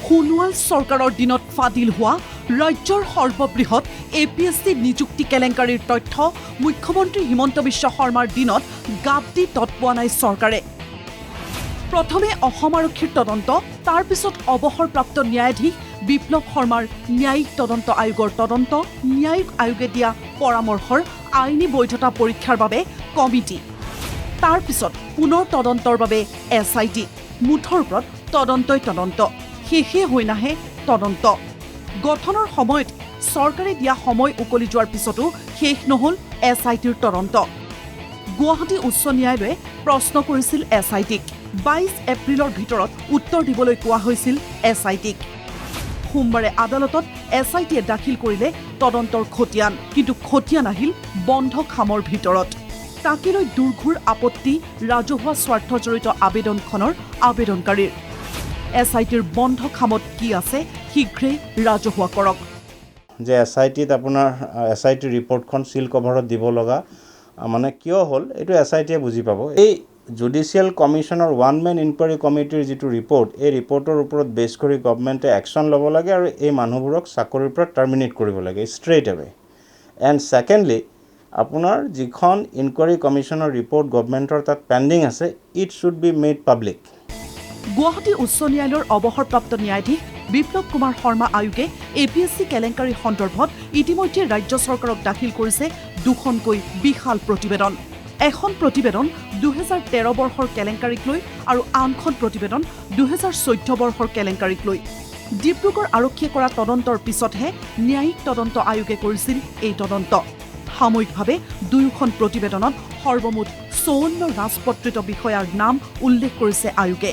সোণোৱাল চৰকাৰৰ দিনত ফাদিল হোৱা ৰাজ্যৰ সৰ্ববৃহৎ APSC নিযুক্তি কেলেংকাৰীৰ তথ্য মুখ্যমন্ত্ৰী হিমন্ত বিশ্ব শৰ্মাৰ দিনত গাপ দি তৎ পোৱা নাই চৰকাৰে। প্ৰথমে অসম আৰক্ষীৰ তদন্ত, তাৰ পিছত অৱসৰপ্ৰাপ্ত ন্যায়াধীশ বিপ্লৱ শৰ্মাৰ ন্যায়িক তদন্ত আয়োগৰ তদন্ত, ন্যায়িক আয়োগে দিয়া পৰামৰ্শৰ আইনী বৈধতা পৰীক্ষাৰ বাবে কমিটি, তাৰ পিছত পুনৰ তদন্তৰ বাবে SIT, মুঠৰ ওপৰত তদন্তই তদন্ত, শেষে হৈ নাহে তদন্ত। গঠনৰ সময়ত চৰকাৰে দিয়া সময় উকলি যোৱাৰ পিছতো শেষ নহল SITৰ তদন্ত। গুৱাহাটী উচ্চ ন্যায়ালয়ে প্ৰশ্ন কৰিছিল SITক। 22 এপ্ৰিলৰ ভিতৰত উত্তৰ দিবলৈ কোৱা হৈছিল SITক। সোমবাৰে আদালতত SITয়ে দাখিল কৰিলে তদন্তৰ খতিয়ান, কিন্তু খতিয়ান আহিল বন্ধ খামৰ ভিতৰত। তাকে লৈ দুৰ্ঘোৰ আপত্তি ৰাজহুৱা স্বাৰ্থজড়িত আবেদনখনৰ আবেদনকাৰীৰ। SITৰ বন্ধ খামত কি আছে শীঘ্ৰেই ৰাজহুৱা কৰক। যে SITত আপোনাৰ SIT ৰিপৰ্টখন সিল কভাৰত দিব লগা মানে কিয় হ'ল এইটো SITয়ে বুজি পাব। এই জুডিচিয়েল কমিশ্যনৰ ওৱান মেন ইনকুৱাৰী কমিটিৰ যিটো ৰিপৰ্ট, এই ৰিপৰ্টৰ ওপৰত বেছ কৰি গভৰ্ণমেণ্টে একশ্যন ল'ব লাগে আৰু এই মানুহবোৰক চাকৰিৰ পৰা টাৰ্মিনেট কৰিব লাগে ষ্ট্ৰেইট এৱে। এণ্ড ছেকেণ্ডলি আপোনাৰ যিখন ইনকুৱাৰী কমিশ্যনৰ ৰিপৰ্ট গভৰ্ণমেণ্টৰ তাত পেণ্ডিং আছে, it should be made public. Guwahati উচ্চ ন্যায়ালয়ৰ অৱসৰপ্ৰাপ্ত ন্যায়াধীশ বিপ্লৱ কুমাৰ শৰ্মা আয়োগে APSC কেলেংকাৰী সন্দৰ্ভত ইতিমধ্যে ৰাজ্য চৰকাৰক দাখিল কৰিছে দুখনকৈ বিশাল প্ৰতিবেদন। এখন প্ৰতিবেদন 2013 বৰ্ষৰ কেলেংকাৰীক লৈ আৰু আনখন প্ৰতিবেদন 2014 বৰ্ষৰ কেলেংকাৰীক লৈ। ডিব্ৰুগড় আৰক্ষীয়ে কৰা তদন্তৰ পিছতহে ন্যায়িক তদন্ত আয়োগে কৰিছিল এই তদন্ত। সাময়িকভাৱে দুয়োখন প্ৰতিবেদনত সৰ্বমুঠ 54 ৰাজপত্ৰিত বিষয়াৰ নাম উল্লেখ কৰিছে আয়োগে,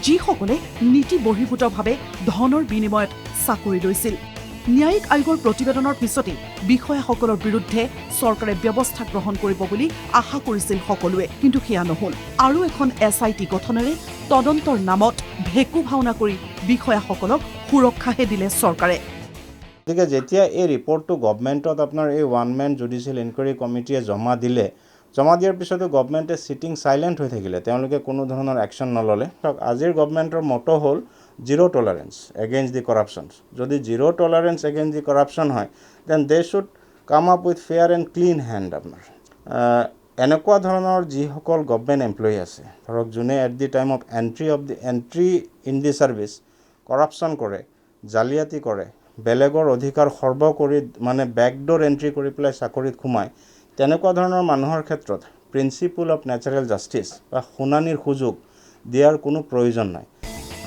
যিসকলে নীতি বহিৰ্ভূতভাৱে ধনৰ বিনিময়ত চাকৰি লৈছিল। ন্যায়িক আয়োগৰ প্ৰতিবেদনৰ পিছতেই বিষয়াসকলৰ বিৰুদ্ধে চৰকাৰে ব্যৱস্থা গ্ৰহণ কৰিব বুলি আশা কৰিছিল সকলোৱে, কিন্তু সেয়া নহল। আৰু এখন SIT গঠনেৰে তদন্তৰ নামত ভেকু ভাওনা কৰি বিষয়াসকলক সুৰক্ষাহে দিলে চৰকাৰে। গতিকে যেতিয়া এই ৰিপৰ্টটো গভৰ্ণমেণ্টত আপোনাৰ এই ওৱান মেন জুডিচিয়েল ইনকুৱাৰী কমিটিয়ে জমা দিয়াৰ পিছতো গভৰ্ণমেণ্টে চিটিং চাইলেণ্ট হৈ থাকিলে, তেওঁলোকে কোনো ধৰণৰ একশ্যন নল'লে। আজিৰ গভৰ্ণমেণ্টৰ মটো হ'ল zero' tolerance against the corruptions. যদি zero' tolerance against the corruption হয়, then they should come up with fair and clean hand. আপোনাৰ এনেকুৱা ধৰণৰ যিসকল গভৰ্ণমেণ্ট এমপ্লয়ী আছে, ধৰক যোনে at the time of entry in the service corruption কৰে, জালিয়াতি কৰে, বেলেগৰ অধিকাৰ সৰ্ব কৰি মানে বেকডোৰ এণ্ট্ৰি কৰি পেলাই চাকৰিত সোমায়, তেনেকুৱা ধৰণৰ মানুহৰ ক্ষেত্ৰত প্ৰিন্সিপল অফ নেচাৰেল জাষ্টিছ বা শুনানিৰ সুযোগ দিয়াৰ কোনো প্ৰয়োজন নাই।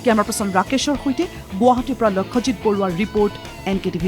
কেমেৰা পাৰ্চন ৰাকেশৰ সৈতে গুৱাহাটীৰ পৰা লক্ষ্যজিৎ বৰুৱাৰ ৰিপৰ্ট NKTV+।